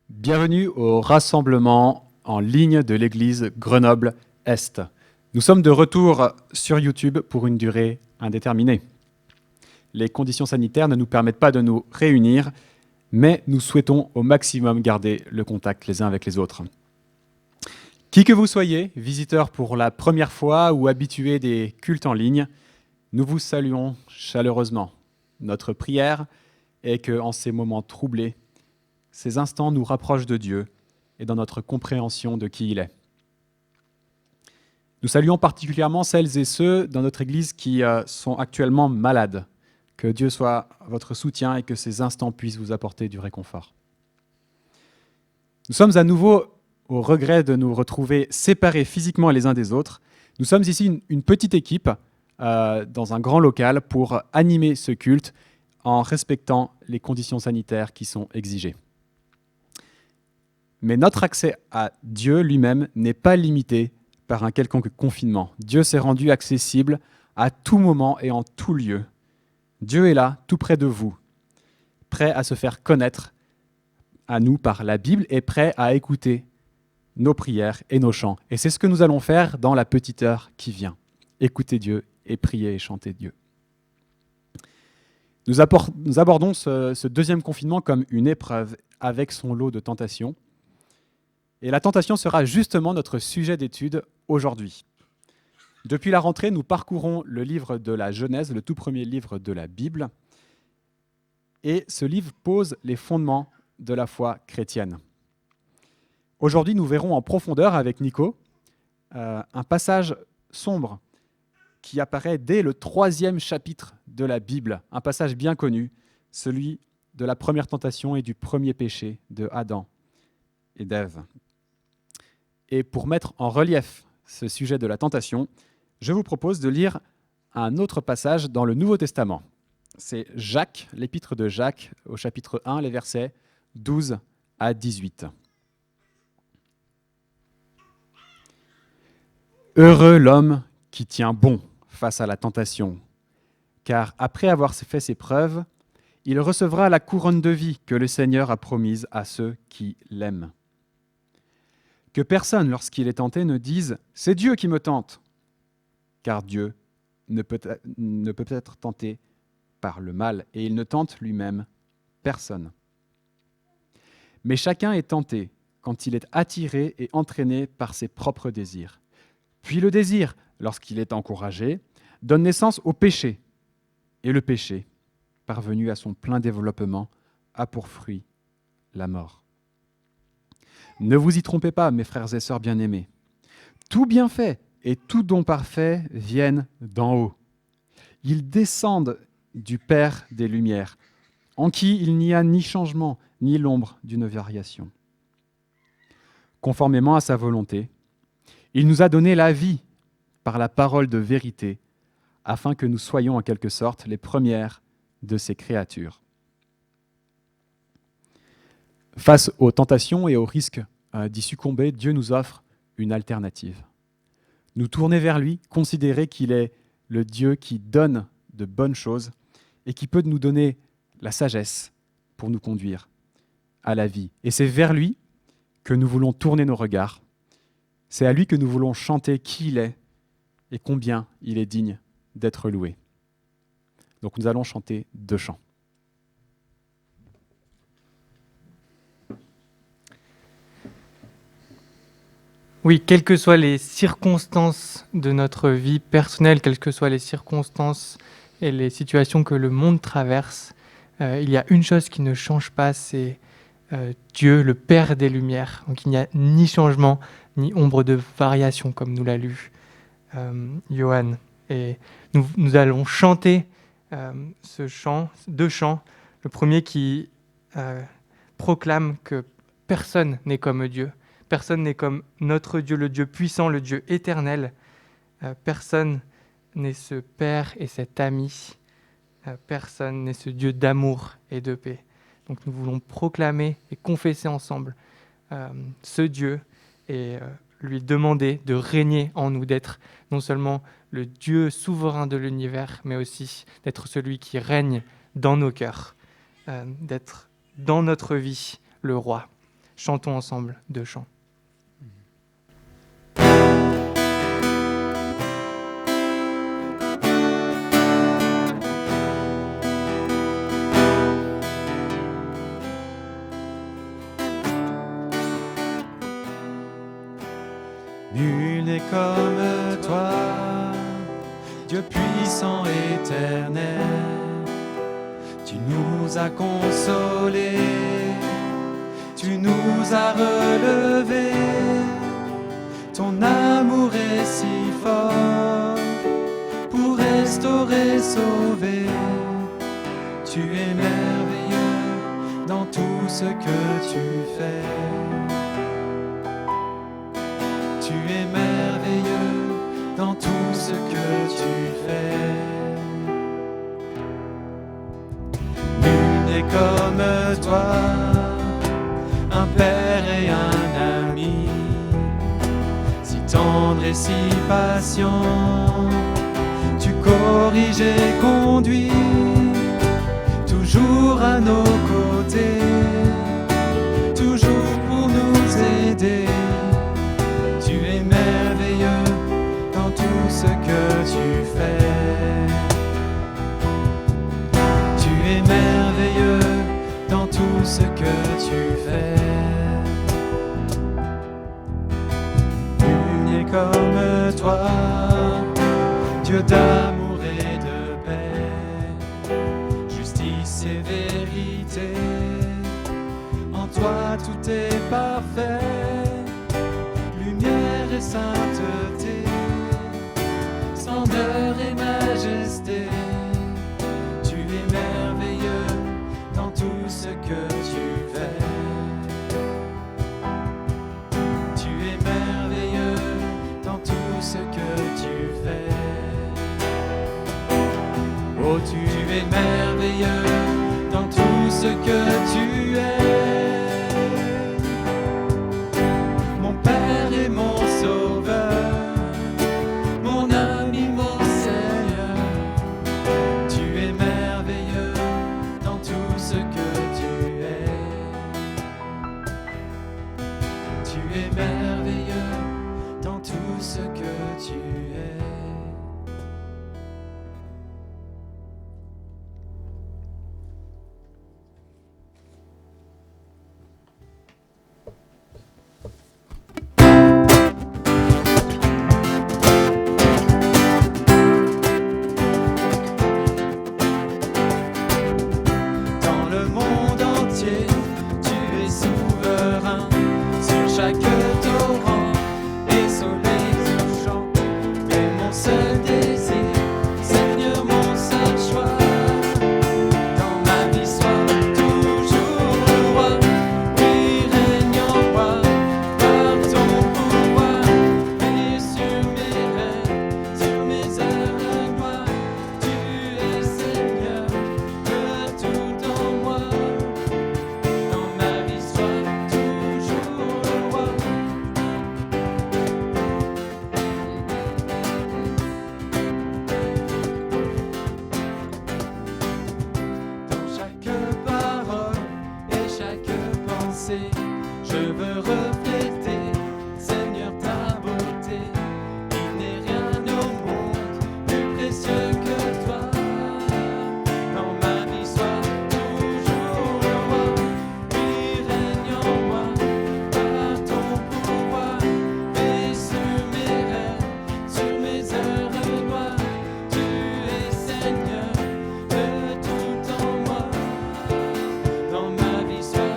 Bienvenue au rassemblement en ligne de l'église Grenoble-Est. Nous sommes de retour sur YouTube pour une durée indéterminée. Les conditions sanitaires ne nous permettent pas de nous réunir, mais nous souhaitons au maximum garder le contact les uns avec les autres. Qui que vous soyez, visiteur pour la première fois ou habitué des cultes en ligne, nous vous saluons chaleureusement. Notre prière est que, en ces moments troublés, ces instants nous rapprochent de Dieu et dans notre compréhension de qui il est. Nous saluons particulièrement celles et ceux dans notre Église qui sont actuellement malades. Que Dieu soit votre soutien et que ces instants puissent vous apporter du réconfort. Nous sommes à nouveau au regret de nous retrouver séparés physiquement les uns des autres. Nous sommes ici une petite équipe dans un grand local pour animer ce culte en respectant les conditions sanitaires qui sont exigées. Mais notre accès à Dieu lui-même n'est pas limité par un quelconque confinement. Dieu s'est rendu accessible à tout moment et en tout lieu. Dieu est là, tout près de vous, prêt à se faire connaître à nous par la Bible et prêt à écouter nos prières et nos chants. Et c'est ce que nous allons faire dans la petite heure qui vient. Écouter Dieu et prier et chanter Dieu. Nous abordons ce deuxième confinement comme une épreuve avec son lot de tentations. Et la tentation sera justement notre sujet d'étude aujourd'hui. Depuis la rentrée, nous parcourons le livre de la Genèse, le tout premier livre de la Bible. Et ce livre pose les fondements de la foi chrétienne. Aujourd'hui, nous verrons en profondeur avec Nico un passage sombre qui apparaît dès le 3e chapitre de la Bible, un passage bien connu, celui de la première tentation et du premier péché de Adam et d'Ève. Et pour mettre en relief ce sujet de la tentation, je vous propose de lire un autre passage dans le Nouveau Testament. C'est Jacques, l'épître de Jacques, au chapitre 1, les versets 12 à 18. Heureux l'homme qui tient bon face à la tentation, car après avoir fait ses preuves, il recevra la couronne de vie que le Seigneur a promise à ceux qui l'aiment. Que personne, lorsqu'il est tenté, ne dise « c'est Dieu qui me tente », car Dieu ne peut être tenté par le mal, et il ne tente lui-même personne. Mais chacun est tenté quand il est attiré et entraîné par ses propres désirs. Puis le désir, lorsqu'il est encouragé, donne naissance au péché, et le péché, parvenu à son plein développement, a pour fruit la mort. Ne vous y trompez pas, mes frères et sœurs bien-aimés. Tout bienfait et tout don parfait viennent d'en haut. Ils descendent du Père des Lumières, en qui il n'y a ni changement, ni l'ombre d'une variation. Conformément à sa volonté, il nous a donné la vie par la parole de vérité, afin que nous soyons en quelque sorte les premières de ses créatures. Face aux tentations et aux risques d'y succomber, Dieu nous offre une alternative. Nous tourner vers lui, considérer qu'il est le Dieu qui donne de bonnes choses et qui peut nous donner la sagesse pour nous conduire à la vie. Et c'est vers lui que nous voulons tourner nos regards. C'est à lui que nous voulons chanter qui il est et combien il est digne d'être loué. Donc nous allons chanter 2 chants. Oui, quelles que soient les circonstances de notre vie personnelle, quelles que soient les circonstances et les situations que le monde traverse, il y a une chose qui ne change pas, c'est Dieu, le Père des Lumières. Donc il n'y a ni changement, ni ombre de variation, comme nous l'a lu Johan. Et nous allons chanter ce chant, 2 chants. Le premier qui proclame que personne n'est comme Dieu. Personne n'est comme notre Dieu, le Dieu puissant, le Dieu éternel. Personne n'est ce Père et cet ami. Personne n'est ce Dieu d'amour et de paix. Donc nous voulons proclamer et confesser ensemble ce Dieu et lui demander de régner en nous, d'être non seulement le Dieu souverain de l'univers, mais aussi d'être celui qui règne dans nos cœurs, d'être dans notre vie le roi. chantons ensemble 2 chants. Nul n'est comme toi, Dieu puissant éternel. Tu nous as consolés, tu nous as relevés. Ton amour est si fort pour restaurer, sauver. Tu es merveilleux dans tout ce que tu fais. Tu es merveilleux dans tout ce que tu fais. Nul n'est comme toi, un père et un ami, si tendre et si patient. Tu corriges et conduis, toujours à nos côtés, toujours pour nous aider. Tu es merveilleux dans tout ce que tu fais. Tu es merveilleux dans tout ce que tu fais. Nul n'est comme toi, Dieu d'amour et de paix, justice et vérité. En toi tout est parfait. Lumière et sainteté, splendeur et majesté. Tu es merveilleux dans tout ce que tu fais. Tu es merveilleux dans tout ce que tu fais. Oh, tu es merveilleux dans tout ce que tu es. Mon sauveur, mon ami, mon Seigneur, tu es merveilleux dans tout ce que tu es. Tu es merveilleux dans tout ce que tu es. Je veux refléter, Seigneur, ta beauté. Il n'est rien au monde plus précieux que toi. Dans ma vie, sois toujours le roi. Puis règne en moi par ton pouvoir. Et sur mes rêves, sur mes heures noires, tu es Seigneur de tout en moi. Dans ma vie, sois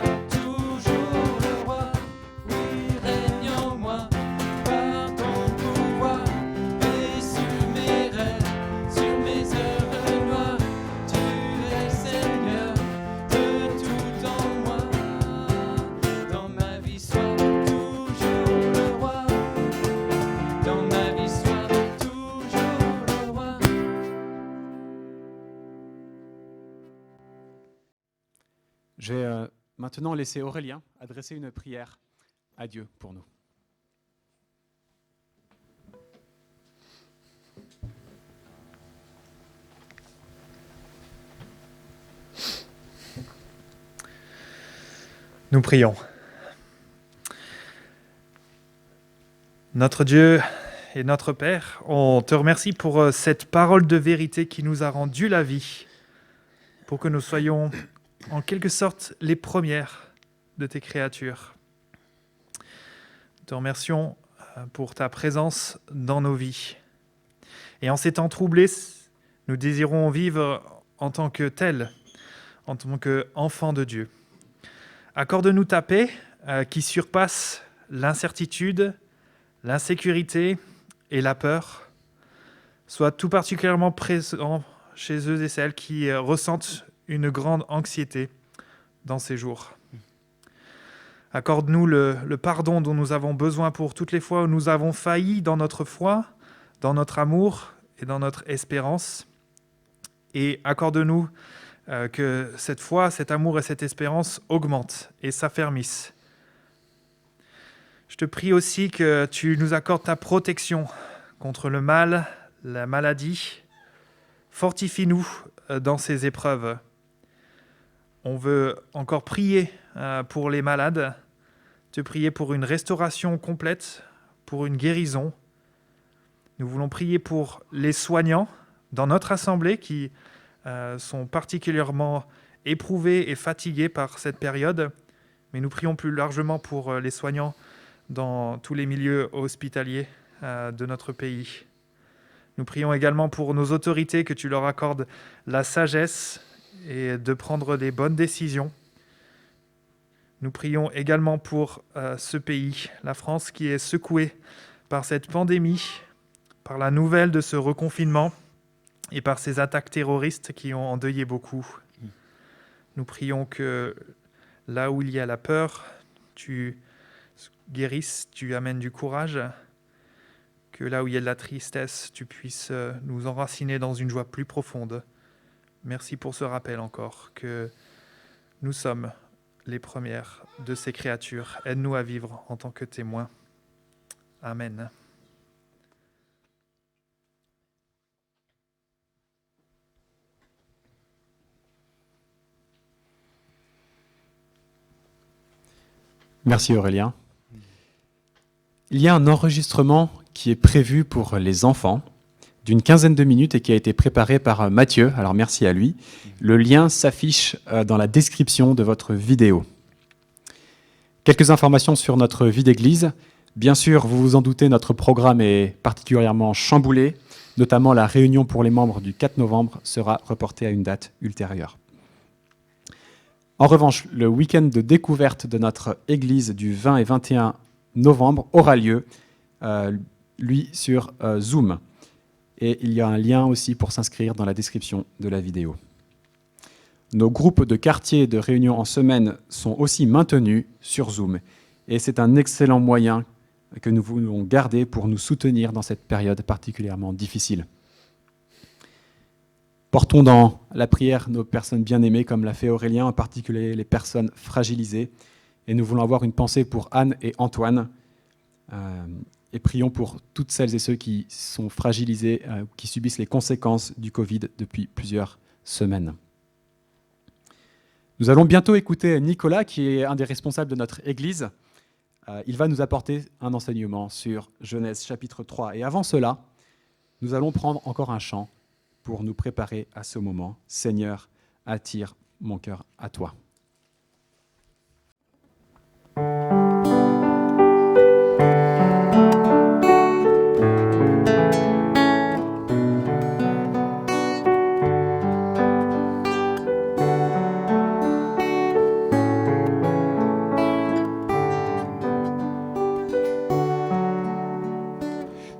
Je vais maintenant laisser Aurélien adresser une prière à Dieu pour nous. Nous prions. Notre Dieu et notre Père, on te remercie pour cette parole de vérité qui nous a rendu la vie, pour que nous soyons en quelque sorte les premières de tes créatures. Nous te remercions pour ta présence dans nos vies. Et en ces temps troublés, nous désirons vivre en tant que tels, en tant qu'enfants de Dieu. Accorde-nous ta paix qui surpasse l'incertitude, l'insécurité et la peur. Sois tout particulièrement présent chez eux et celles qui ressentent une grande anxiété dans ces jours. Accorde-nous le pardon dont nous avons besoin pour toutes les fois où nous avons failli dans notre foi, dans notre amour et dans notre espérance. Et accorde-nous que cette foi, cet amour et cette espérance augmentent et s'affermissent. Je te prie aussi que tu nous accordes ta protection contre le mal, la maladie. Fortifie-nous dans ces épreuves. On veut encore prier pour les malades, te prier pour une restauration complète, pour une guérison. Nous voulons prier pour les soignants dans notre assemblée qui sont particulièrement éprouvés et fatigués par cette période, mais nous prions plus largement pour les soignants dans tous les milieux hospitaliers de notre pays. Nous prions également pour nos autorités, que tu leur accordes la sagesse et de prendre les bonnes décisions. Nous prions également pour ce pays, la France, qui est secouée par cette pandémie, par la nouvelle de ce reconfinement et par ces attaques terroristes qui ont endeuillé beaucoup. Nous prions que là où il y a la peur, tu guérisses, tu amènes du courage, que là où il y a de la tristesse, tu puisses nous enraciner dans une joie plus profonde. Merci pour ce rappel encore, que nous sommes les premières de ces créatures. Aide-nous à vivre en tant que témoins. Amen. Merci Aurélien. Il y a un enregistrement qui est prévu pour les enfants d'une quinzaine de minutes et qui a été préparé par Mathieu. Alors merci à lui. Le lien s'affiche dans la description de votre vidéo. Quelques informations sur notre vie d'église. Bien sûr, vous vous en doutez, notre programme est particulièrement chamboulé. Notamment la réunion pour les membres du 4 novembre sera reportée à une date ultérieure. En revanche, le week-end de découverte de notre église du 20 et 21 novembre aura lieu, lui, sur Zoom. Et il y a un lien aussi pour s'inscrire dans la description de la vidéo. Nos groupes de quartier de réunion en semaine sont aussi maintenus sur Zoom. Et c'est un excellent moyen que nous voulons garder pour nous soutenir dans cette période particulièrement difficile. Portons dans la prière nos personnes bien-aimées, comme l'a fait Aurélien, en particulier les personnes fragilisées. Et nous voulons avoir une pensée pour Anne et Antoine. Et prions pour toutes celles et ceux qui sont fragilisés, qui subissent les conséquences du Covid depuis plusieurs semaines. Nous allons bientôt écouter Nicolas, qui est un des responsables de notre Église. Il va nous apporter un enseignement sur Genèse chapitre 3. Et avant cela, nous allons prendre encore un chant pour nous préparer à ce moment. Seigneur, attire mon cœur à toi.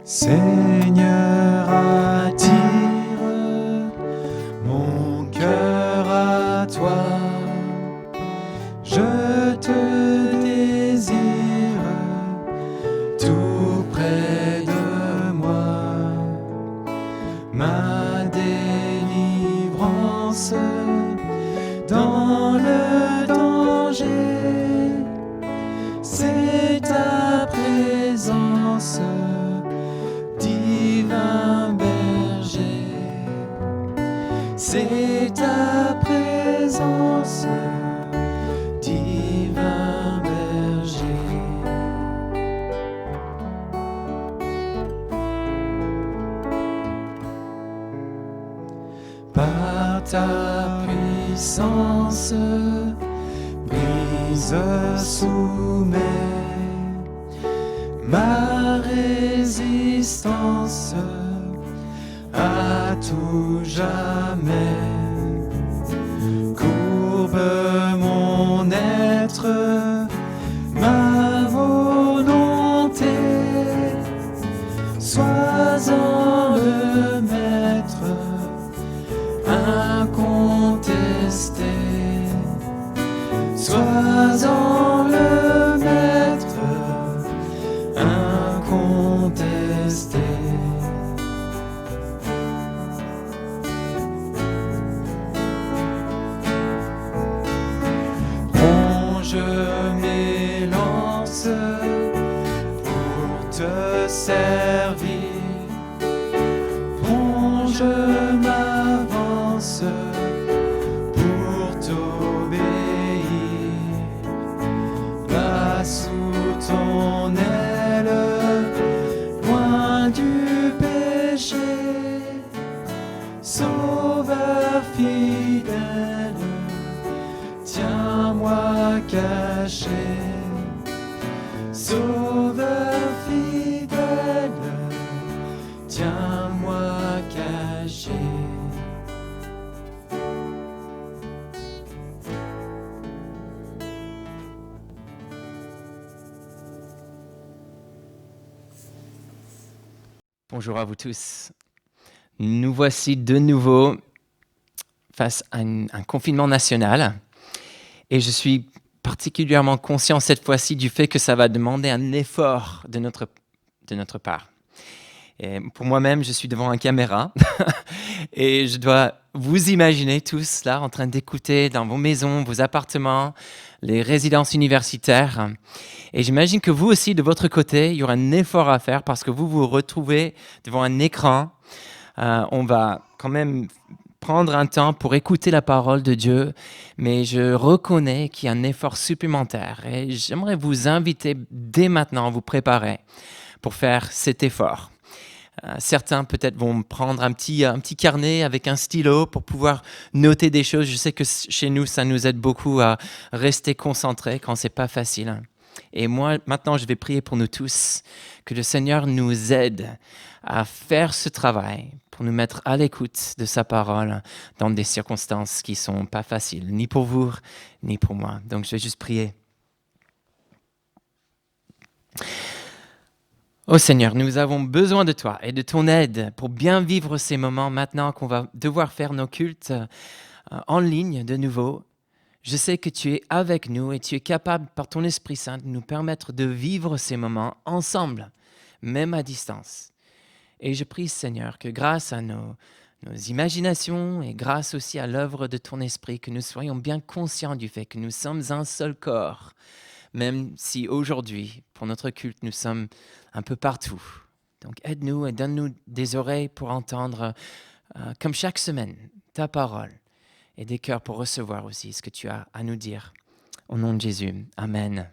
Seigneur, attire mon cœur à toi. Je te désire tout près de moi. Ma délivrance dans le danger, c'est ta présence. Divin berger, c'est ta présence, divin berger. puissance brise, soumet ma résistance à tout jamais. Courbe mon être, ma volonté, sois-en le maître incontesté. Sois-en le maître incontesté. Plonge mes lances pour te servir. Plonge m'avance pour t'obéir. Bas sous ton aile, loin du péché, Sauveur fidèle, tiens-moi caché. Sauveur fidèle, tiens-moi caché. Bonjour à vous tous. Nous voici de nouveau face à un confinement national et je suis particulièrement conscient cette fois-ci du fait que ça va demander un effort de notre part. Et pour moi-même, je suis devant une caméra et je dois vous imaginer tous là en train d'écouter dans vos maisons, vos appartements, les résidences universitaires. Et j'imagine que vous aussi, de votre côté, il y aura un effort à faire parce que vous vous retrouvez devant un écran. On va quand même prendre un temps pour écouter la parole de Dieu, mais je reconnais qu'il y a un effort supplémentaire et j'aimerais vous inviter dès maintenant à vous préparer pour faire cet effort. Certains peut-être vont prendre un petit carnet avec un stylo pour pouvoir noter des choses. Je sais que chez nous, ça nous aide beaucoup à rester concentrés quand c'est pas facile. Et moi, maintenant, je vais prier pour nous tous, que le Seigneur nous aide à faire ce travail pour nous mettre à l'écoute de sa parole dans des circonstances qui sont pas faciles, ni pour vous, ni pour moi. Donc, je vais juste prier. Ô Seigneur, nous avons besoin de toi et de ton aide pour bien vivre ces moments maintenant qu'on va devoir faire nos cultes en ligne de nouveau. Je sais que tu es avec nous et tu es capable par ton Esprit Saint de nous permettre de vivre ces moments ensemble, même à distance. Et je prie, Seigneur, que grâce à nos imaginations et grâce aussi à l'œuvre de ton Esprit, que nous soyons bien conscients du fait que nous sommes un seul corps, même si aujourd'hui, pour notre culte, nous sommes un peu partout. Donc aide-nous et donne-nous des oreilles pour entendre, comme chaque semaine, ta parole et des cœurs pour recevoir aussi ce que tu as à nous dire. Au nom de Jésus, Amen.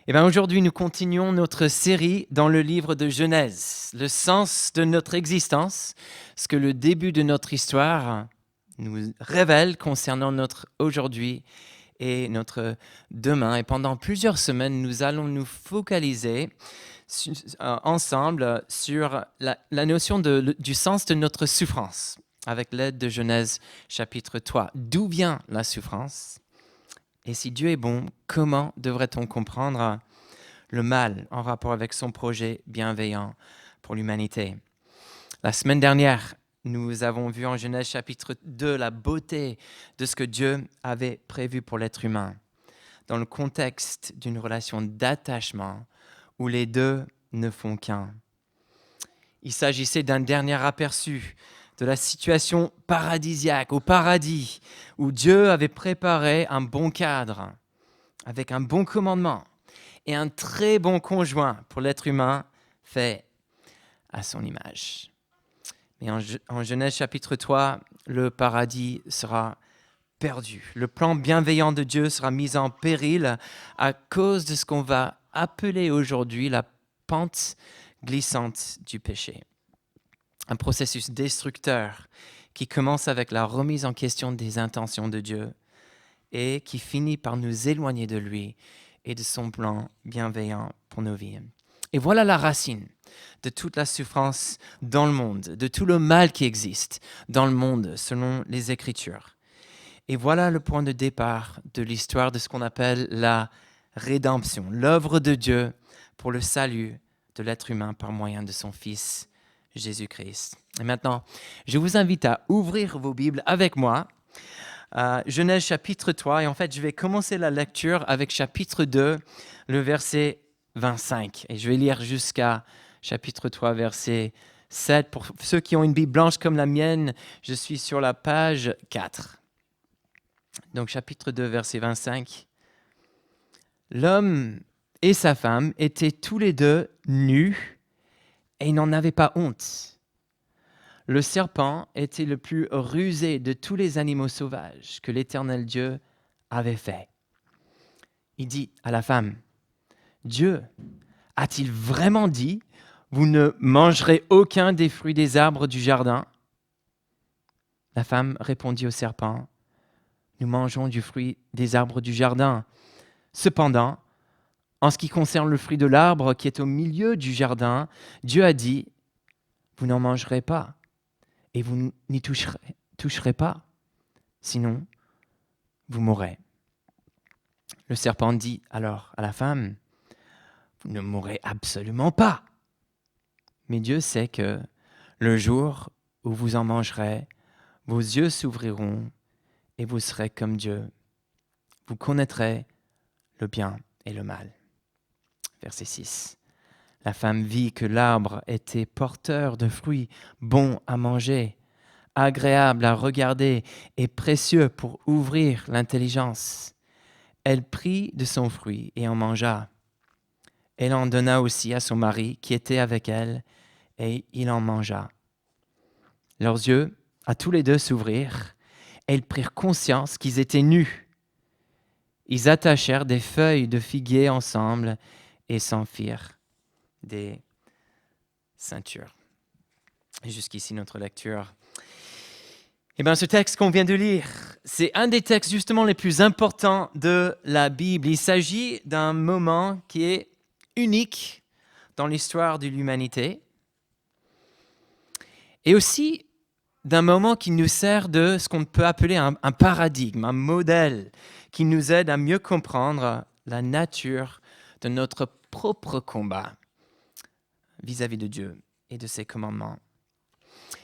Et bien aujourd'hui, nous continuons notre série dans le livre de Genèse, le sens de notre existence, ce que le début de notre histoire nous révèle concernant notre aujourd'hui et notre demain. Et pendant plusieurs semaines, nous allons nous focaliser ensemble sur la notion du sens de notre souffrance, avec l'aide de Genèse chapitre 3. D'où vient la souffrance? Et si Dieu est bon, comment devrait-on comprendre le mal en rapport avec son projet bienveillant pour l'humanité? La semaine dernière, nous avons vu en Genèse chapitre 2 la beauté de ce que Dieu avait prévu pour l'être humain, dans le contexte d'une relation d'attachement où les deux ne font qu'un. Il s'agissait d'un dernier aperçu de la situation paradisiaque au paradis, où Dieu avait préparé un bon cadre, avec un bon commandement et un très bon conjoint pour l'être humain fait à son image. Mais en Genèse chapitre 3, le paradis sera perdu. Le plan bienveillant de Dieu sera mis en péril à cause de ce qu'on va appeler aujourd'hui la pente glissante du péché. Un processus destructeur qui commence avec la remise en question des intentions de Dieu et qui finit par nous éloigner de lui et de son plan bienveillant pour nos vies. Et voilà la racine de toute la souffrance dans le monde, de tout le mal qui existe dans le monde selon les Écritures. Et voilà le point de départ de l'histoire de ce qu'on appelle la rédemption, l'œuvre de Dieu pour le salut de l'être humain par moyen de son Fils Jésus-Christ. Et maintenant, je vous invite à ouvrir vos Bibles avec moi. Genèse chapitre 3, et en fait, je vais commencer la lecture avec chapitre 2, le verset 25. Et je vais lire jusqu'à chapitre 3, verset 7. Pour ceux qui ont une Bible blanche comme la mienne, je suis sur la page 4. Donc, chapitre 2, verset 25. L'homme et sa femme étaient tous les deux nus et ils n'en avaient pas honte. Le serpent était le plus rusé de tous les animaux sauvages que l'Éternel Dieu avait fait. Il dit à la femme, « Dieu a-t-il vraiment dit, vous ne mangerez aucun des fruits des arbres du jardin ?» La femme répondit au serpent, « Nous mangeons du fruit des arbres du jardin. Cependant, en ce qui concerne le fruit de l'arbre qui est au milieu du jardin, Dieu a dit, vous n'en mangerez pas et vous n'y toucherez pas, sinon vous mourrez. » Le serpent dit alors à la femme, vous ne mourrez absolument pas. Mais Dieu sait que le jour où vous en mangerez, vos yeux s'ouvriront et vous serez comme Dieu. Vous connaîtrez le bien et le mal. Verset 6. La femme vit que l'arbre était porteur de fruits bons à manger, agréables à regarder et précieux pour ouvrir l'intelligence. Elle prit de son fruit et en mangea. Elle en donna aussi à son mari qui était avec elle, et il en mangea. Leurs yeux, à tous les deux, s'ouvrirent, et ils prirent conscience qu'ils étaient nus. Ils attachèrent des feuilles de figuier ensemble et s'en firent des ceintures. Et jusqu'ici, notre lecture. Eh bien, ce texte qu'on vient de lire, c'est un des textes justement les plus importants de la Bible. Il s'agit d'un moment qui est unique dans l'histoire de l'humanité et aussi d'un moment qui nous sert de ce qu'on peut appeler un paradigme, un modèle qui nous aide à mieux comprendre la nature de notre propre combat vis-à-vis de Dieu et de ses commandements.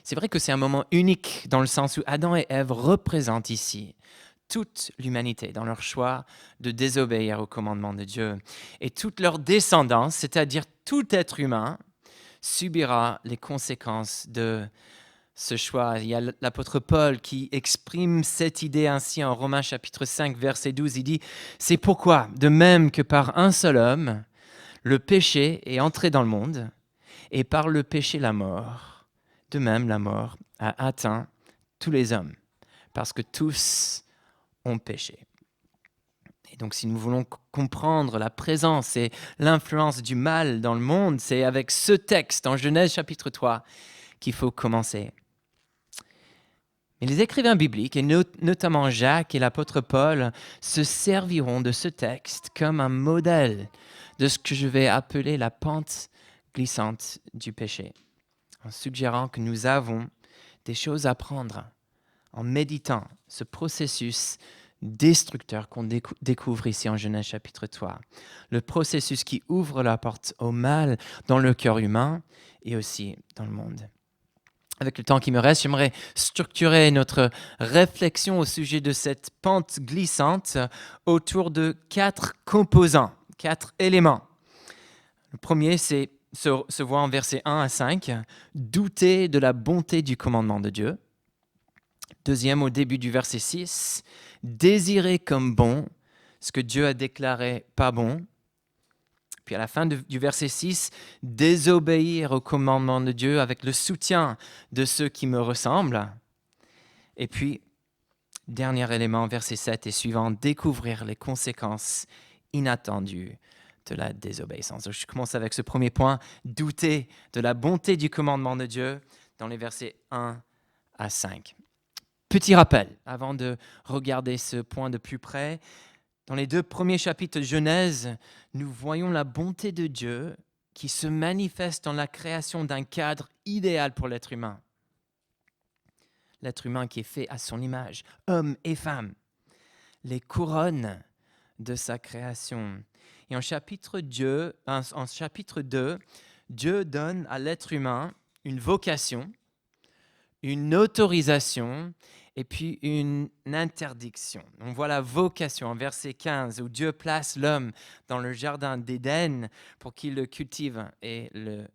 C'est vrai que c'est un moment unique dans le sens où Adam et Ève représentent ici toute l'humanité dans leur choix de désobéir aux commandements de Dieu. Et toute leur descendance, c'est-à-dire tout être humain, subira les conséquences de ce choix. Il y a l'apôtre Paul qui exprime cette idée ainsi en Romains chapitre 5, verset 12. Il dit « C'est pourquoi, de même que par un seul homme, le péché est entré dans le monde, et par le péché la mort. De même, la mort a atteint tous les hommes, parce que tous ont péché. » Et donc, si nous voulons comprendre la présence et l'influence du mal dans le monde, c'est avec ce texte en Genèse chapitre 3 qu'il faut commencer. Mais les écrivains bibliques, et notamment Jacques et l'apôtre Paul, se serviront de ce texte comme un modèle de ce que je vais appeler la pente glissante du péché, en suggérant que nous avons des choses à apprendre en méditant ce processus destructeur qu'on découvre ici en Genèse chapitre 3. Le processus qui ouvre la porte au mal dans le cœur humain et aussi dans le monde. Avec le temps qui me reste, j'aimerais structurer notre réflexion au sujet de cette pente glissante autour de 4 composants, 4 éléments. Le premier, se voit en versets 1 à 5, douter de la bonté du commandement de Dieu. Deuxième, au début du verset 6, désirer comme bon ce que Dieu a déclaré pas bon. Puis à la fin du verset 6, désobéir au commandement de Dieu avec le soutien de ceux qui me ressemblent. Et puis, dernier élément, verset 7 et suivant, découvrir les conséquences inattendues de la désobéissance. Donc, je commence avec ce premier point, douter de la bonté du commandement de Dieu dans les versets 1 à 5. Petit rappel, avant de regarder ce point de plus près, dans les 2 premiers chapitres de Genèse, nous voyons la bonté de Dieu qui se manifeste dans la création d'un cadre idéal pour l'être humain. L'être humain qui est fait à son image, homme et femme, les couronnes de sa création. Et en chapitre 2, Dieu donne à l'être humain une vocation, une autorisation et puis une interdiction. On voit la vocation en verset 15 où Dieu place l'homme dans le jardin d'Éden pour qu'il le cultive et le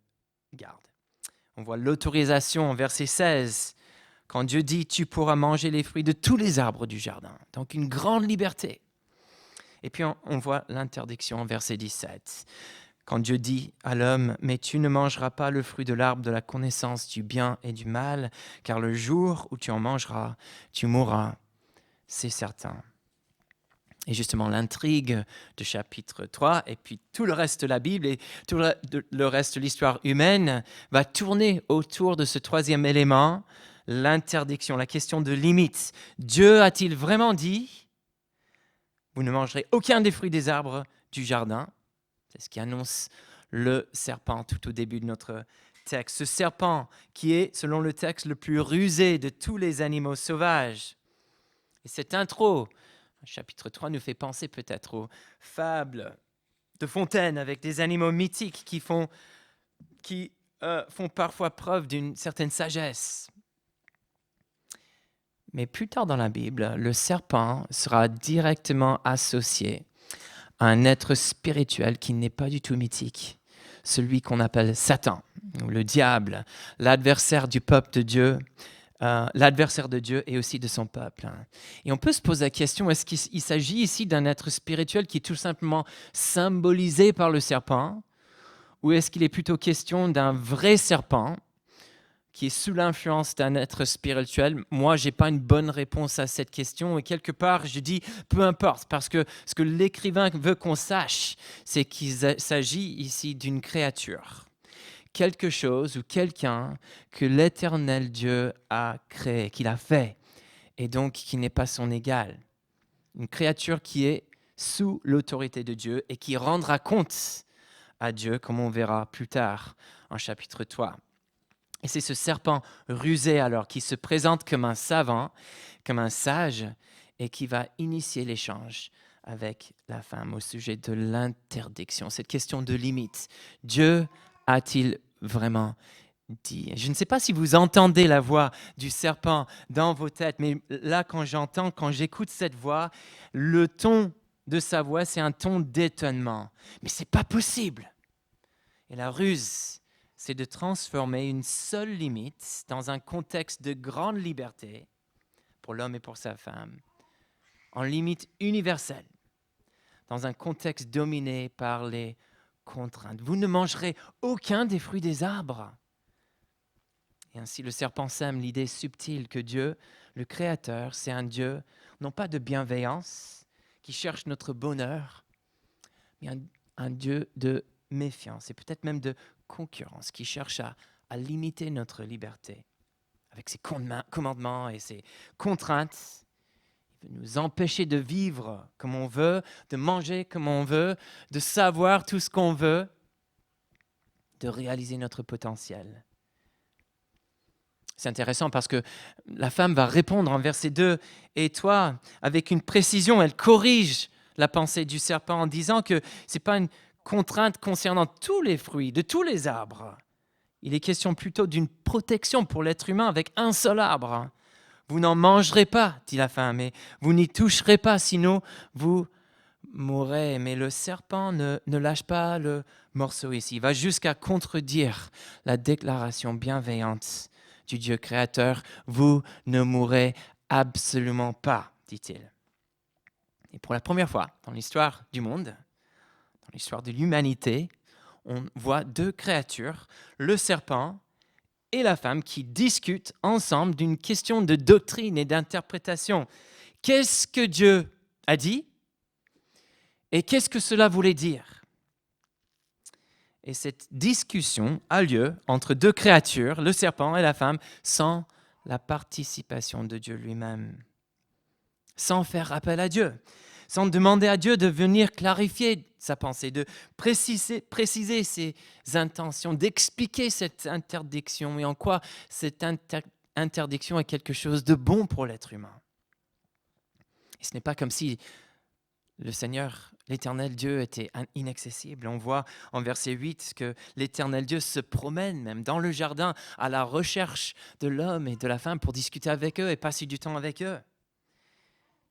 garde. On voit l'autorisation en verset 16 quand Dieu dit « Tu pourras manger les fruits de tous les arbres du jardin ». Donc une grande liberté. Et puis on voit l'interdiction en verset 17. Quand Dieu dit à l'homme « Mais tu ne mangeras pas le fruit de l'arbre de la connaissance du bien et du mal, car le jour où tu en mangeras, tu mourras, c'est certain. » Et justement, l'intrigue de chapitre 3 et puis tout le reste de la Bible et tout le reste de l'histoire humaine va tourner autour de ce 3e élément, l'interdiction, la question de limite. Dieu a-t-il vraiment dit « Vous ne mangerez aucun des fruits des arbres du jardin ?» C'est ce qui annonce le serpent tout au début de notre texte. Ce serpent qui est, selon le texte, le plus rusé de tous les animaux sauvages. Et cette intro, chapitre 3, nous fait penser peut-être aux fables de Fontaine avec des animaux mythiques qui font parfois preuve d'une certaine sagesse. Mais plus tard dans la Bible, le serpent sera directement associé à un être spirituel qui n'est pas du tout mythique, celui qu'on appelle Satan, ou le diable, l'adversaire du peuple de Dieu, l'adversaire de Dieu et aussi de son peuple. Et on peut se poser la question, est-ce qu'il s'agit ici d'un être spirituel qui est tout simplement symbolisé par le serpent, ou est-ce qu'il est plutôt question d'un vrai serpent qui est sous l'influence d'un être spirituel? Moi, je n'ai pas une bonne réponse à cette question. Et quelque part, je dis, peu importe, parce que ce que l'écrivain veut qu'on sache, c'est qu'il s'agit ici d'une créature. Quelque chose ou quelqu'un que l'Éternel Dieu a créé, qu'il a fait, et donc qui n'est pas son égal. Une créature qui est sous l'autorité de Dieu et qui rendra compte à Dieu, comme on verra plus tard en chapitre 3. Et c'est ce serpent rusé alors qui se présente comme un savant, comme un sage, et qui va initier l'échange avec la femme au sujet de l'interdiction, cette question de limite. Dieu a-t-il vraiment dit? Je ne sais pas si vous entendez la voix du serpent dans vos têtes, mais là, quand j'écoute cette voix, le ton de sa voix, c'est un ton d'étonnement. Mais c'est pas possible! Et la ruse, c'est de transformer une seule limite dans un contexte de grande liberté pour l'homme et pour sa femme, en limite universelle, dans un contexte dominé par les contraintes. Vous ne mangerez aucun des fruits des arbres. Et ainsi le serpent sème l'idée subtile que Dieu, le Créateur, c'est un Dieu, non pas de bienveillance, qui cherche notre bonheur, mais un Dieu de méfiance et peut-être même de concurrence qui cherche à limiter notre liberté avec ses commandements et ses contraintes. Il veut nous empêcher de vivre comme on veut, de manger comme on veut, de savoir tout ce qu'on veut, de réaliser notre potentiel. C'est intéressant parce que la femme va répondre en verset 2 et toi, avec une précision, elle corrige la pensée du serpent en disant que ce n'est pas une contrainte concernant tous les fruits, de tous les arbres. Il est question plutôt d'une protection pour l'être humain avec un seul arbre. Vous n'en mangerez pas, dit la femme, et vous n'y toucherez pas, sinon vous mourrez. Mais le serpent ne lâche pas le morceau ici. Il va jusqu'à contredire la déclaration bienveillante du Dieu créateur. Vous ne mourrez absolument pas, dit-il. Et pour la première fois dans l'histoire du monde, dans l'histoire de l'humanité, on voit deux créatures, le serpent et la femme, qui discutent ensemble d'une question de doctrine et d'interprétation. Qu'est-ce que Dieu a dit et qu'est-ce que cela voulait dire? Et cette discussion a lieu entre deux créatures, le serpent et la femme, sans la participation de Dieu lui-même, sans faire appel à Dieu, sans demander à Dieu de venir clarifier sa pensée, de préciser ses intentions, d'expliquer cette interdiction et en quoi cette interdiction est quelque chose de bon pour l'être humain. Et ce n'est pas comme si le Seigneur, l'Éternel Dieu, était inaccessible. On voit en verset 8 que l'Éternel Dieu se promène même dans le jardin à la recherche de l'homme et de la femme pour discuter avec eux et passer du temps avec eux.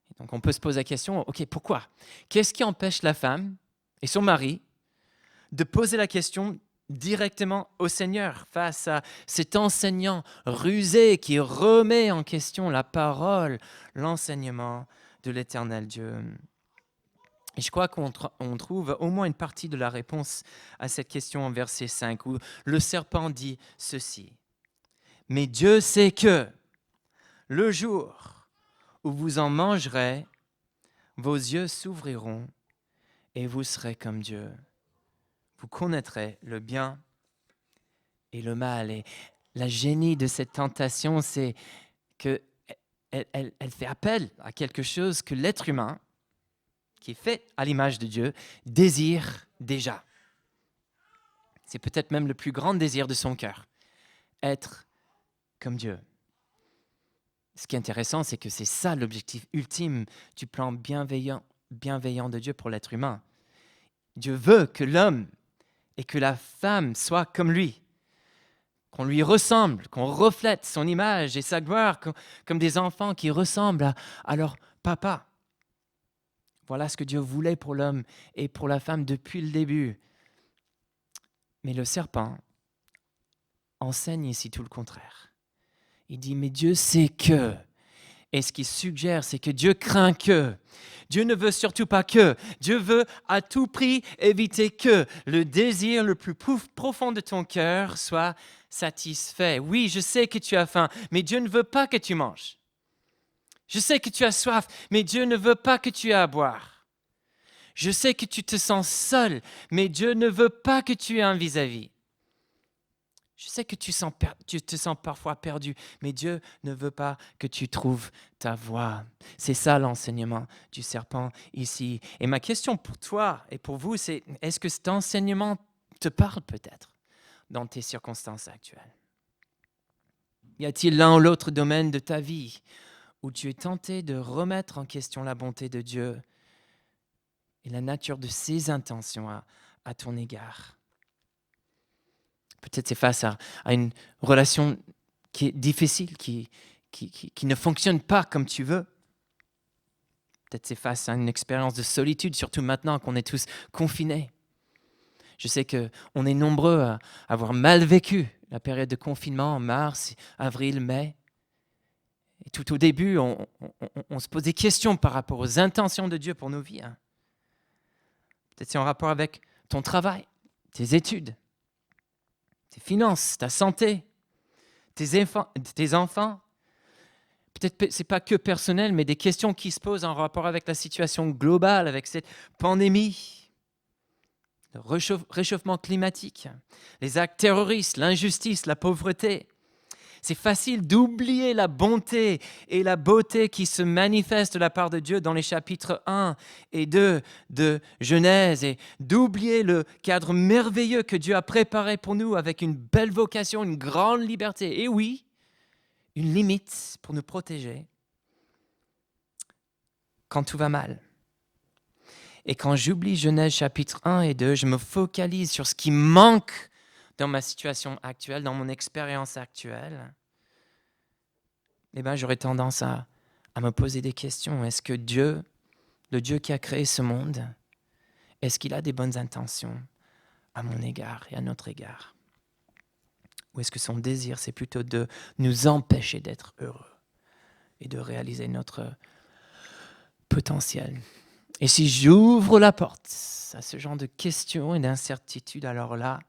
Et donc on peut se poser la question, ok, pourquoi ? Qu'est-ce qui empêche la femme et son mari de poser la question directement au Seigneur face à cet enseignant rusé qui remet en question la parole, l'enseignement de l'Éternel Dieu ? Et je crois qu'on trouve au moins une partie de la réponse à cette question en verset 5, où le serpent dit ceci. « Mais Dieu sait que le jour où vous en mangerez, vos yeux s'ouvriront et vous serez comme Dieu. Vous connaîtrez le bien et le mal. » Et la génie de cette tentation, c'est qu'elle fait appel à quelque chose que l'être humain, qui est fait à l'image de Dieu, désire déjà. C'est peut-être même le plus grand désir de son cœur, être comme Dieu. Ce qui est intéressant, c'est que c'est ça l'objectif ultime du plan bienveillant de Dieu pour l'être humain. Dieu veut que l'homme et que la femme soient comme lui, qu'on lui ressemble, qu'on reflète son image et sa gloire comme des enfants qui ressemblent à leur papa. Voilà ce que Dieu voulait pour l'homme et pour la femme depuis le début. Mais le serpent enseigne ici tout le contraire. Il dit, mais Dieu sait que. Et ce qu'il suggère, c'est que Dieu craint que. Dieu ne veut surtout pas que. Dieu veut à tout prix éviter que le désir le plus profond de ton cœur soit satisfait. Oui, je sais que tu as faim, mais Dieu ne veut pas que tu manges. Je sais que tu as soif, mais Dieu ne veut pas que tu aies à boire. Je sais que tu te sens seul, mais Dieu ne veut pas que tu aies un vis-à-vis. Je sais que tu te sens parfois perdu, mais Dieu ne veut pas que tu trouves ta voie. C'est ça l'enseignement du serpent ici. Et ma question pour toi et pour vous, c'est est-ce que cet enseignement te parle peut-être dans tes circonstances actuelles? Y a-t-il l'un ou l'autre domaine de ta vie où tu es tenté de remettre en question la bonté de Dieu et la nature de ses intentions à ton égard? Peut-être c'est face à une relation qui est difficile, qui ne fonctionne pas comme tu veux. Peut-être c'est face à une expérience de solitude, surtout maintenant qu'on est tous confinés. Je sais qu'on est nombreux à avoir mal vécu la période de confinement en mars, avril, mai. Et tout au début, on se pose des questions par rapport aux intentions de Dieu pour nos vies. Peut-être c'est en rapport avec ton travail, tes études, tes finances, ta santé, tes enfants. Peut-être ce n'est pas que personnel, mais des questions qui se posent en rapport avec la situation globale, avec cette pandémie, le réchauffement climatique, les actes terroristes, l'injustice, la pauvreté. C'est facile d'oublier la bonté et la beauté qui se manifestent de la part de Dieu dans les chapitres 1 et 2 de Genèse et d'oublier le cadre merveilleux que Dieu a préparé pour nous avec une belle vocation, une grande liberté. Et oui, une limite pour nous protéger quand tout va mal. Et quand j'oublie Genèse chapitre 1 et 2, je me focalise sur ce qui manque dans ma situation actuelle, dans mon expérience actuelle, j'aurais tendance à me poser des questions. Est-ce que Dieu, le Dieu qui a créé ce monde, est-ce qu'il a des bonnes intentions à mon égard et à notre égard? Ou est-ce que son désir, c'est plutôt de nous empêcher d'être heureux et de réaliser notre potentiel? Et si j'ouvre la porte à ce genre de questions et d'incertitudes, alors là,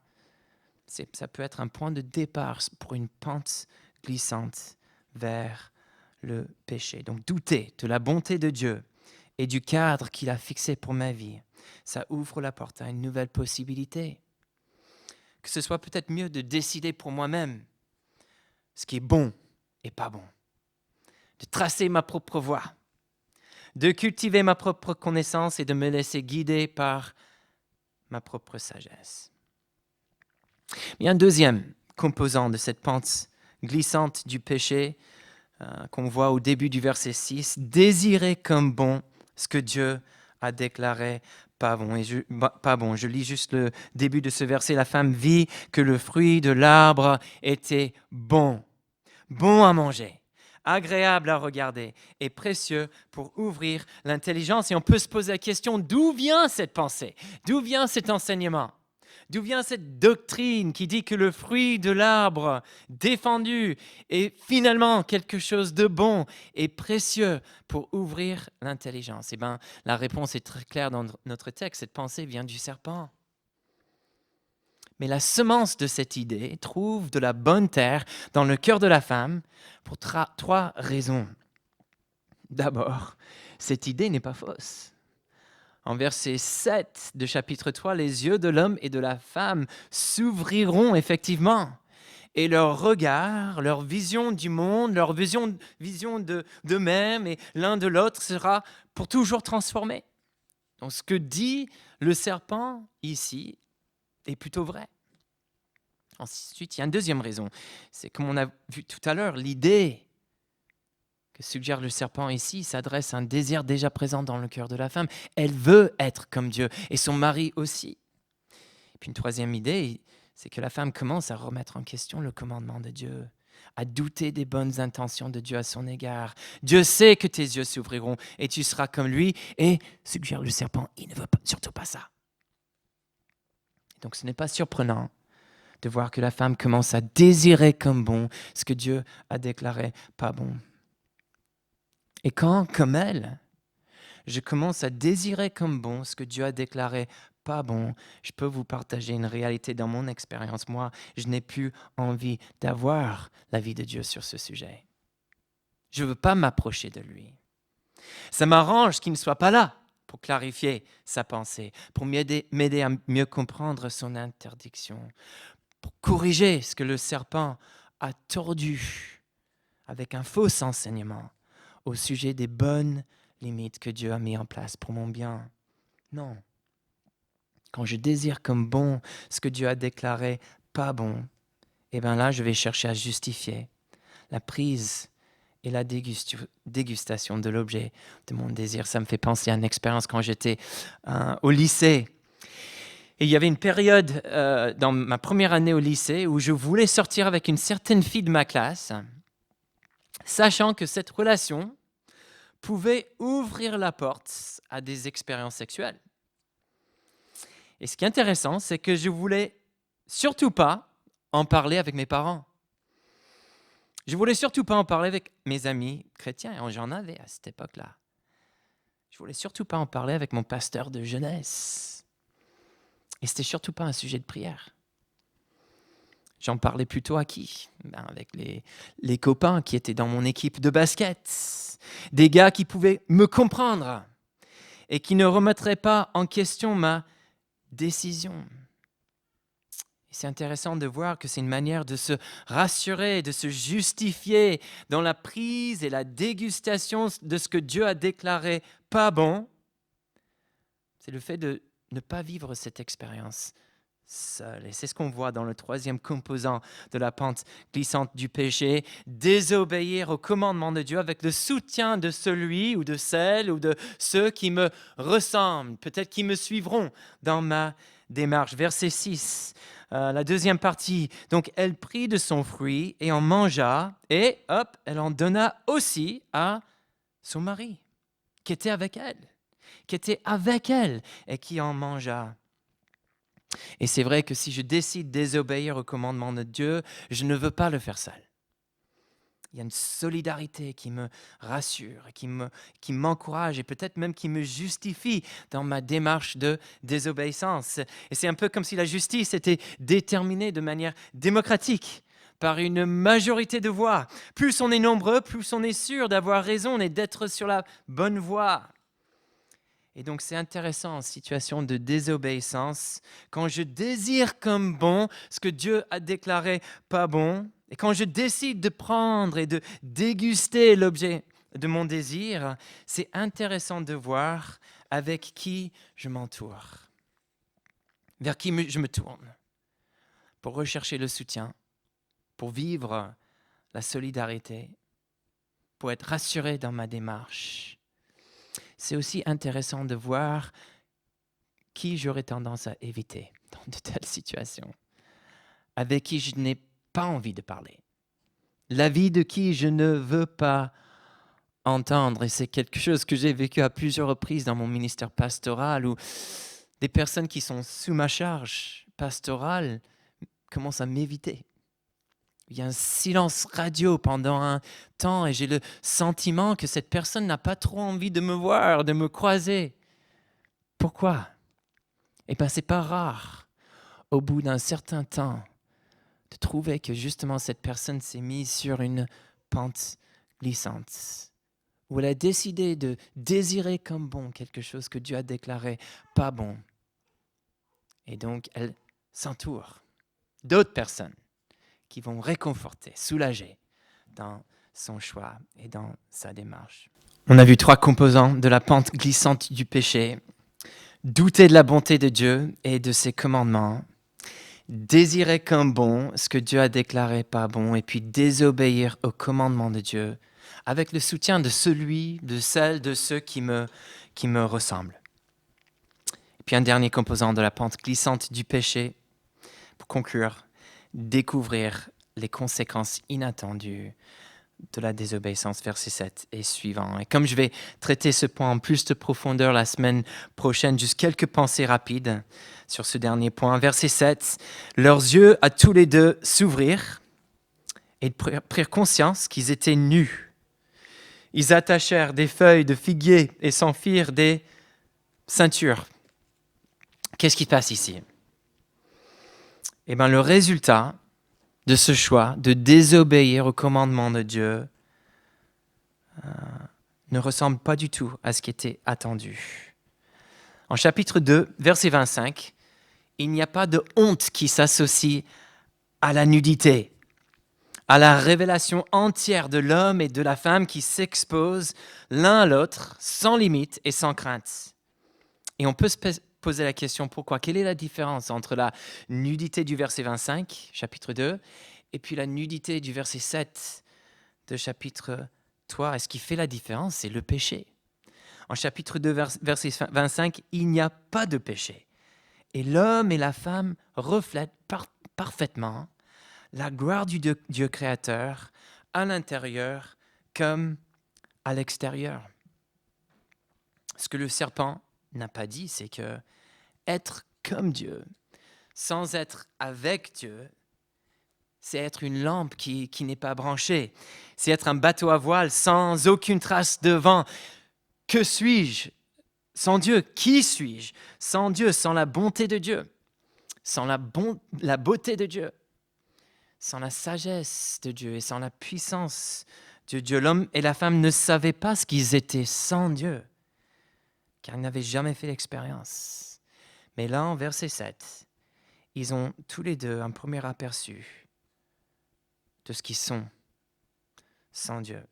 ça peut être un point de départ pour une pente glissante vers le péché. Donc douter de la bonté de Dieu et du cadre qu'il a fixé pour ma vie, ça ouvre la porte à une nouvelle possibilité. Que ce soit peut-être mieux de décider pour moi-même ce qui est bon et pas bon, de tracer ma propre voie, de cultiver ma propre connaissance et de me laisser guider par ma propre sagesse. Il y a un deuxième composant de cette pente glissante du péché qu'on voit au début du verset 6, désirer comme bon ce que Dieu a déclaré pas bon. Pas bon. Je lis juste le début de ce verset. La femme vit que le fruit de l'arbre était bon, bon à manger, agréable à regarder et précieux pour ouvrir l'intelligence. Et on peut se poser la question, d'où vient cette pensée? D'où vient cet enseignement? D'où vient cette doctrine qui dit que le fruit de l'arbre défendu est finalement quelque chose de bon et précieux pour ouvrir l'intelligence? Eh bien, la réponse est très claire dans notre texte. Cette pensée vient du serpent. Mais la semence de cette idée trouve de la bonne terre dans le cœur de la femme pour trois raisons. D'abord, cette idée n'est pas fausse. En verset 7 de chapitre 3, les yeux de l'homme et de la femme s'ouvriront effectivement. Et leur regard, leur vision du monde, leur vision d'eux-mêmes et l'un de l'autre sera pour toujours transformée. Donc ce que dit le serpent ici est plutôt vrai. Ensuite, il y a une deuxième raison. C'est comme on a vu tout à l'heure, l'idée que suggère le serpent ici s'adresse à un désir déjà présent dans le cœur de la femme. Elle veut être comme Dieu et son mari aussi. Et puis une troisième idée, c'est que la femme commence à remettre en question le commandement de Dieu, à douter des bonnes intentions de Dieu à son égard. Dieu sait que tes yeux s'ouvriront et tu seras comme lui. Et suggère le serpent, il ne veut surtout pas ça. Donc ce n'est pas surprenant de voir que la femme commence à désirer comme bon ce que Dieu a déclaré pas bon. Et quand, comme elle, je commence à désirer comme bon ce que Dieu a déclaré pas bon, je peux vous partager une réalité dans mon expérience. Moi, je n'ai plus envie d'avoir l'avis de Dieu sur ce sujet. Je ne veux pas m'approcher de lui. Ça m'arrange qu'il ne soit pas là pour clarifier sa pensée, pour m'aider à mieux comprendre son interdiction, pour corriger ce que le serpent a tordu avec un faux enseignement au sujet des bonnes limites que Dieu a mis en place pour mon bien. Non. Quand je désire comme bon ce que Dieu a déclaré pas bon, eh bien là, je vais chercher à justifier la prise et la dégustation de l'objet de mon désir. Ça me fait penser à une expérience quand j'étais au lycée. Et il y avait une période dans ma première année au lycée où je voulais sortir avec une certaine fille de ma classe, sachant que cette relation pouvait ouvrir la porte à des expériences sexuelles. Et ce qui est intéressant, c'est que je voulais surtout pas en parler avec mes parents. Je voulais surtout pas en parler avec mes amis chrétiens, et j'en avais à cette époque-là. Je voulais surtout pas en parler avec mon pasteur de jeunesse. Et c'était surtout pas un sujet de prière. J'en parlais plutôt à qui? Avec les copains qui étaient dans mon équipe de basket. Des gars qui pouvaient me comprendre et qui ne remettraient pas en question ma décision. Et c'est intéressant de voir que c'est une manière de se rassurer, de se justifier dans la prise et la dégustation de ce que Dieu a déclaré pas bon. C'est le fait de ne pas vivre cette expérience seul. Et c'est ce qu'on voit dans le troisième composant de la pente glissante du péché, désobéir au commandement de Dieu avec le soutien de celui ou de celle ou de ceux qui me ressemblent, peut-être qui me suivront dans ma démarche. Verset 6, la deuxième partie. Donc, elle prit de son fruit et en mangea, et hop, elle en donna aussi à son mari, qui était avec elle et qui en mangea. Et c'est vrai que si je décide de désobéir au commandement de Dieu, je ne veux pas le faire seul. Il y a une solidarité qui me rassure, qui m'encourage et peut-être même qui me justifie dans ma démarche de désobéissance. Et c'est un peu comme si la justice était déterminée de manière démocratique par une majorité de voix. Plus on est nombreux, plus on est sûr d'avoir raison et d'être sur la bonne voie. Et donc, c'est intéressant en situation de désobéissance, quand je désire comme bon ce que Dieu a déclaré pas bon, Et quand je décide de prendre et de déguster l'objet de mon désir, c'est intéressant de voir avec qui je m'entoure, vers qui je me tourne, pour rechercher le soutien, pour vivre la solidarité, pour être rassuré dans ma démarche. C'est aussi intéressant de voir qui j'aurais tendance à éviter dans de telles situations, avec qui je n'ai pas envie de parler, l'avis de qui je ne veux pas entendre. Et c'est quelque chose que j'ai vécu à plusieurs reprises dans mon ministère pastoral, où des personnes qui sont sous ma charge pastorale commencent à m'éviter. Il y a un silence radio pendant un temps et j'ai le sentiment que cette personne n'a pas trop envie de me voir, de me croiser. Pourquoi? Eh bien, c'est pas rare, au bout d'un certain temps, de trouver que justement cette personne s'est mise sur une pente glissante, où elle a décidé de désirer comme bon quelque chose que Dieu a déclaré pas bon. Et donc, elle s'entoure d'autres personnes qui vont réconforter, soulager dans son choix et dans sa démarche. On a vu 3 composants de la pente glissante du péché. Douter de la bonté de Dieu et de ses commandements. Désirer comme bon ce que Dieu a déclaré pas bon. Et puis désobéir aux commandements de Dieu avec le soutien de celui, de celle, de ceux qui me ressemblent. Et puis un dernier composant de la pente glissante du péché. Pour conclure, découvrir les conséquences inattendues de la désobéissance, versets 7 et suivants. Et comme je vais traiter ce point en plus de profondeur la semaine prochaine, juste quelques pensées rapides sur ce dernier point. Verset 7, leurs yeux à tous les deux s'ouvrirent et prirent conscience qu'ils étaient nus. Ils attachèrent des feuilles de figuier et s'en firent des ceintures. Qu'est-ce qui se passe ici? Eh bien, le résultat de ce choix de désobéir au commandement de Dieu ne ressemble pas du tout à ce qui était attendu. En chapitre 2, verset 25, il n'y a pas de honte qui s'associe à la nudité, à la révélation entière de l'homme et de la femme qui s'exposent l'un à l'autre sans limite et sans crainte. Et on peut se poser la question pourquoi? Quelle est la différence entre la nudité du verset 25, chapitre 2, et puis la nudité du verset 7 de chapitre 3? Et ce qui fait la différence, c'est le péché. En chapitre 2, verset 25, il n'y a pas de péché. Et l'homme et la femme reflètent parfaitement la gloire du Dieu créateur à l'intérieur comme à l'extérieur. Ce que le serpent n'a pas dit, c'est que être comme Dieu, sans être avec Dieu, c'est être une lampe qui n'est pas branchée. C'est être un bateau à voile sans aucune trace de vent. Que suis-je sans Dieu? Qui suis-je sans Dieu, sans la bonté de Dieu, sans la beauté de Dieu, sans la sagesse de Dieu et sans la puissance de Dieu? L'homme et la femme ne savaient pas ce qu'ils étaient sans Dieu, car ils n'avaient jamais fait l'expérience. Mais là, en verset 7, ils ont tous les deux un premier aperçu de ce qu'ils sont sans Dieu,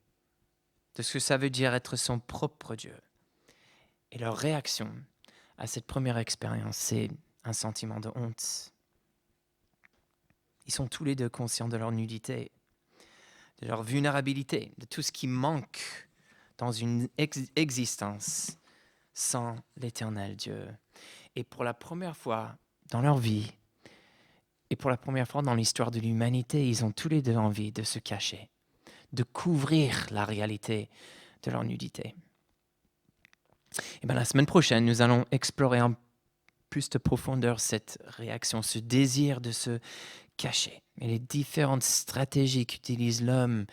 de ce que ça veut dire être son propre Dieu. Et leur réaction à cette première expérience, c'est un sentiment de honte. Ils sont tous les deux conscients de leur nudité, de leur vulnérabilité, de tout ce qui manque dans une existence sans l'éternel Dieu. Et pour la première fois dans leur vie, et pour la première fois dans l'histoire de l'humanité, ils ont tous les deux envie de se cacher, de couvrir la réalité de leur nudité. Et bien, la semaine prochaine, nous allons explorer en plus de profondeur cette réaction, ce désir de se cacher, et les différentes stratégies qu'utilisent l'homme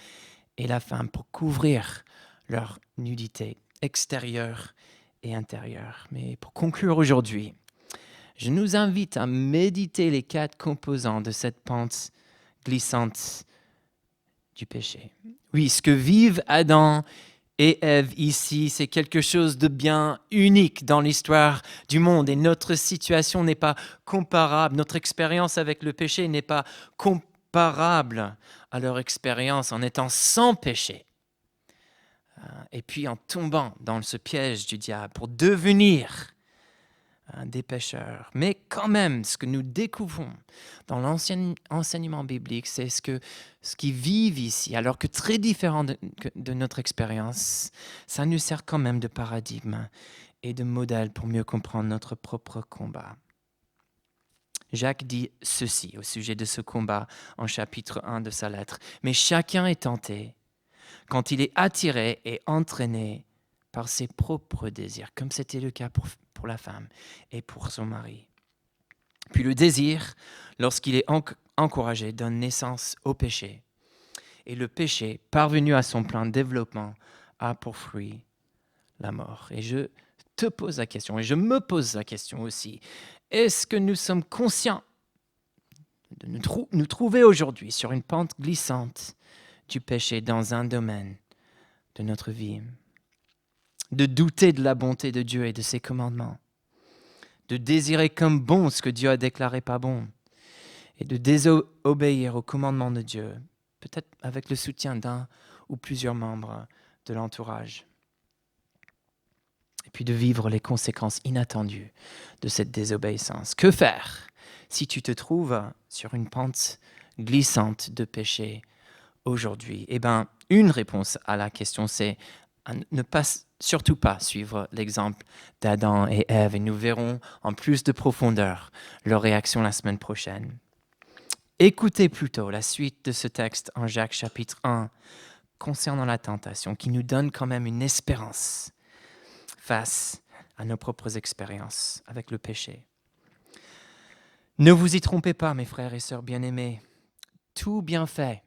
et la femme pour couvrir leur nudité extérieure et intérieure. Mais pour conclure aujourd'hui, je nous invite à méditer les 4 composants de cette pente glissante du péché. Oui, ce que vivent Adam et Ève ici, c'est quelque chose de bien unique dans l'histoire du monde. Et notre situation n'est pas comparable. Notre expérience avec le péché n'est pas comparable à leur expérience en étant sans péché. Et puis en tombant dans ce piège du diable pour devenir des pécheurs. Mais quand même, ce que nous découvrons dans l'enseignement biblique, c'est ce qu'ils vivent ici, alors que très différent de notre expérience, ça nous sert quand même de paradigme et de modèle pour mieux comprendre notre propre combat. Jacques dit ceci au sujet de ce combat en chapitre 1 de sa lettre. « Mais chacun est tenté quand il est attiré et entraîné par ses propres désirs, comme c'était le cas pour la femme et pour son mari. Puis le désir, lorsqu'il est encouragé, donne naissance au péché. Et le péché, parvenu à son plein développement, a pour fruit la mort. » Et je te pose la question, et je me pose la question aussi, est-ce que nous sommes conscients de nous trouver aujourd'hui sur une pente glissante du péché dans un domaine de notre vie, de douter de la bonté de Dieu et de ses commandements, de désirer comme bon ce que Dieu a déclaré pas bon, et de désobéir aux commandements de Dieu, peut-être avec le soutien d'un ou plusieurs membres de l'entourage, et puis de vivre les conséquences inattendues de cette désobéissance. Que faire si tu te trouves sur une pente glissante de péché aujourd'hui? Eh bien, une réponse à la question, c'est ne surtout pas suivre l'exemple d'Adam et Ève. Et nous verrons en plus de profondeur leur réaction la semaine prochaine. Écoutez plutôt la suite de ce texte en Jacques chapitre 1 concernant la tentation, qui nous donne quand même une espérance face à nos propres expériences avec le péché. Ne vous y trompez pas, mes frères et sœurs bien-aimés. Tout bienfait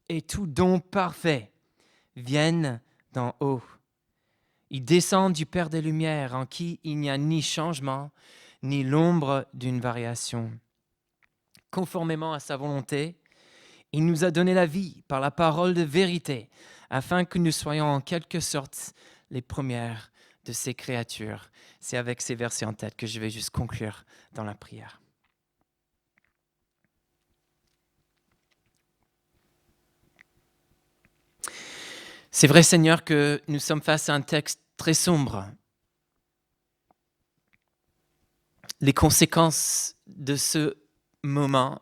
et tout don parfait viennent d'en haut. Ils descendent du Père des Lumières, en qui il n'y a ni changement, ni l'ombre d'une variation. Conformément à sa volonté, il nous a donné la vie par la parole de vérité, afin que nous soyons en quelque sorte les premières de ces créatures. C'est avec ces versets en tête que je vais juste conclure dans la prière. C'est vrai, Seigneur, que nous sommes face à un texte très sombre. Les conséquences de ce moment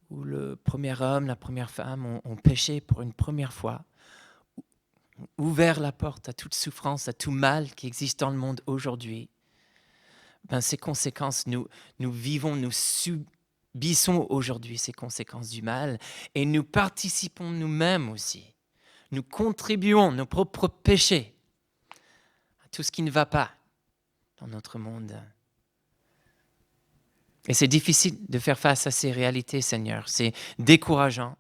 où le premier homme, la première femme ont péché pour une première fois, ouvert la porte à toute souffrance, à tout mal qui existe dans le monde aujourd'hui. Ces conséquences, nous vivons, nous subissons aujourd'hui ces conséquences du mal et nous participons nous-mêmes aussi. Nous contribuons nos propres péchés à tout ce qui ne va pas dans notre monde. Et c'est difficile de faire face à ces réalités, Seigneur. C'est décourageant.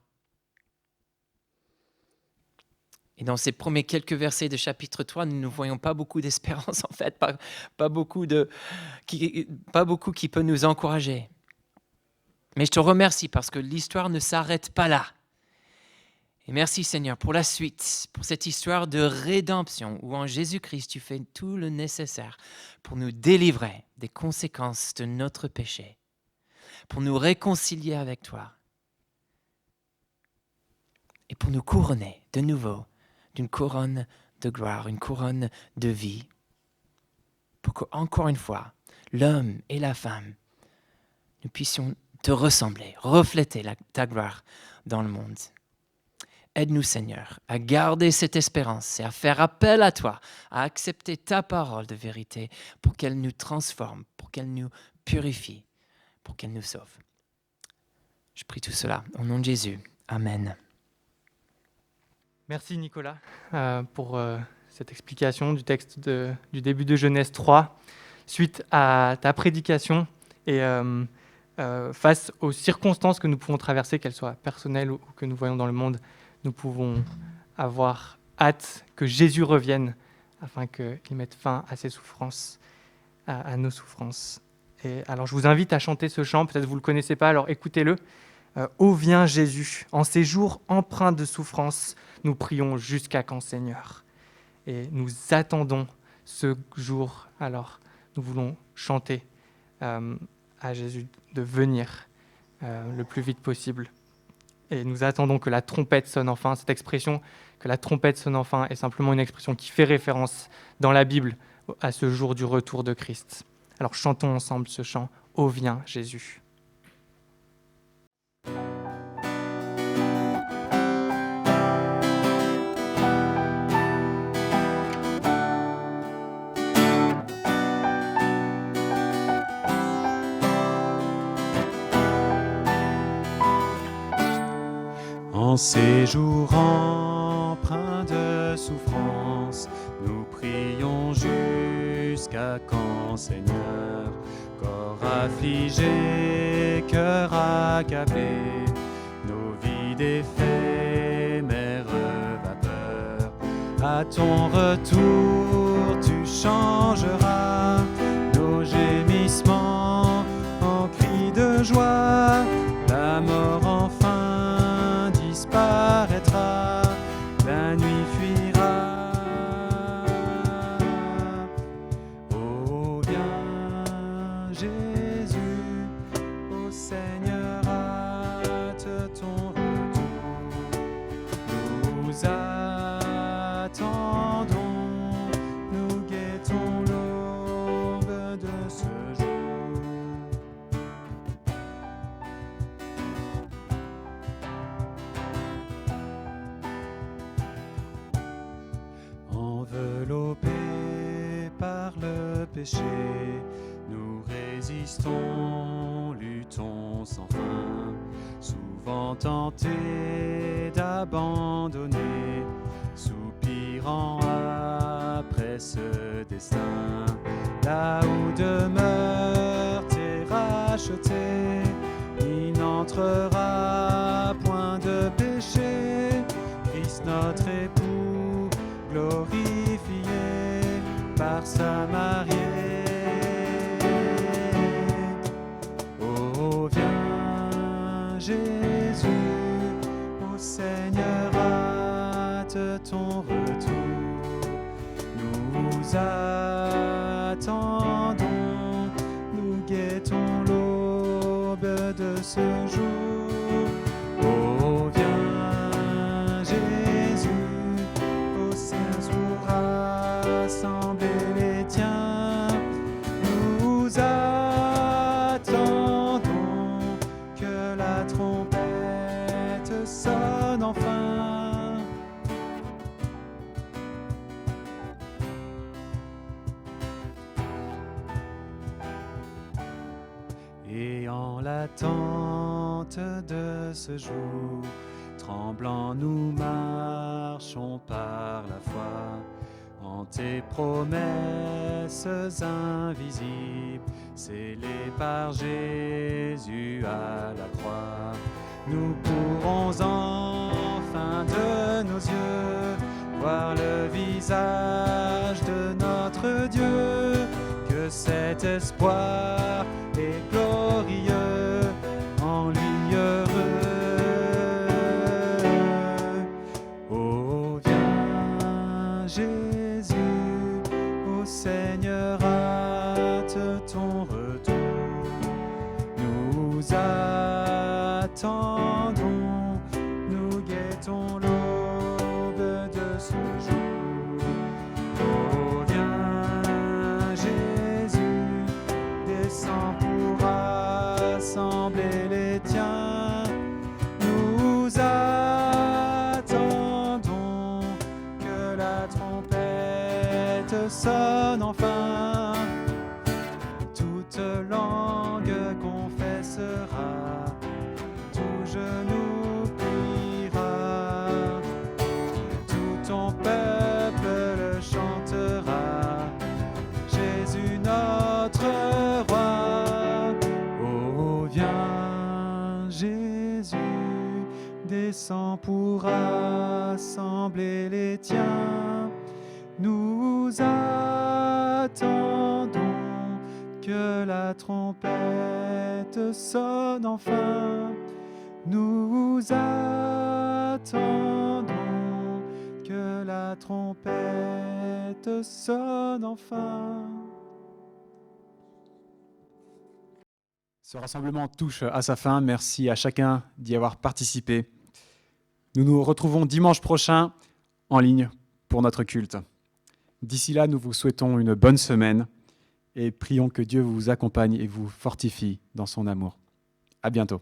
Et dans ces premiers quelques versets de chapitre 3, nous ne voyons pas beaucoup d'espérance, en fait, pas beaucoup qui peut nous encourager. Mais je te remercie parce que l'histoire ne s'arrête pas là. Et merci Seigneur pour la suite, pour cette histoire de rédemption où en Jésus-Christ tu fais tout le nécessaire pour nous délivrer des conséquences de notre péché, pour nous réconcilier avec toi et pour nous couronner de nouveau d'une couronne de gloire, une couronne de vie, pour qu'encore une fois, l'homme et la femme, nous puissions te ressembler, refléter ta gloire dans le monde. Aide-nous, Seigneur, à garder cette espérance et à faire appel à toi, à accepter ta parole de vérité pour qu'elle nous transforme, pour qu'elle nous purifie, pour qu'elle nous sauve. Je prie tout cela au nom de Jésus. Amen. Merci Nicolas pour cette explication du texte du début de Genèse 3. Suite à ta prédication et face aux circonstances que nous pouvons traverser, qu'elles soient personnelles ou que nous voyons dans le monde, nous pouvons avoir hâte que Jésus revienne afin qu'il mette fin à ses souffrances, à nos souffrances. Et alors je vous invite à chanter ce chant, peut-être vous ne le connaissez pas, alors écoutez-le. Ô vient Jésus, en ces jours empreints de souffrance, nous prions jusqu'à quand, Seigneur. Et nous attendons ce jour, alors nous voulons chanter à Jésus de venir le plus vite possible. Et nous attendons que la trompette sonne enfin. Cette expression, que la trompette sonne enfin, est simplement une expression qui fait référence dans la Bible à ce jour du retour de Christ. Alors chantons ensemble ce chant « Ô viens Jésus ». En ces jours empreints de souffrance, nous prions jusqu'à quand, Seigneur? Corps affligé, cœur accablé, nos vies d'éphémères vapeurs. À ton retour, tu changeras nos gémissements en cris de joie. La mort enfin disparaîtra, la nuit fuira. Oh viens Jésus, ô Seigneur, hâte ton retour. Nous attendons, nous guettons l'aube de ce jour. Enveloppés par le péché, nous résistons, luttons sans fin, souvent tentés d'abandonner, soupirant après ce destin. Là où demeure tes rachetés, il n'entrera point de péché. Christ notre époux, glorifié par sa mariée. Oh viens Jésus, ô Seigneur, hâte ton retour. Nous attendons, nous guettons l'aube de ce jour. Oh viens Jésus, ô saints jours rassemblés les tiens. Nous attendons que la trompette sonne enfin. Et en l'attente de ce jour, tremblants nous marchons par la foi, en tes promesses invisibles, scellées par Jésus à la croix. Nous pourrons enfin de nos yeux voir le visage de notre Dieu, que cet espoir est glorieux, en lui heureux. Oh viens Jésus, ô Seigneur, hâte ton retour. Nous attendons, nous guettons l'aube de ce jour. Oh viens Jésus, descends pour rassembler les tiens. Nous attendons que la trompette sonne enfin. Toute langue confessera, tout genou pliera, tout ton peuple le chantera, Jésus notre roi. Oh viens Jésus, descends pour rassembler les tiens. Nous attendons que la trompette sonne enfin. Nous attendons que la trompette sonne enfin. Ce rassemblement touche à sa fin. Merci à chacun d'y avoir participé. Nous nous retrouvons dimanche prochain en ligne pour notre culte. D'ici là, nous vous souhaitons une bonne semaine et prions que Dieu vous accompagne et vous fortifie dans son amour. À bientôt.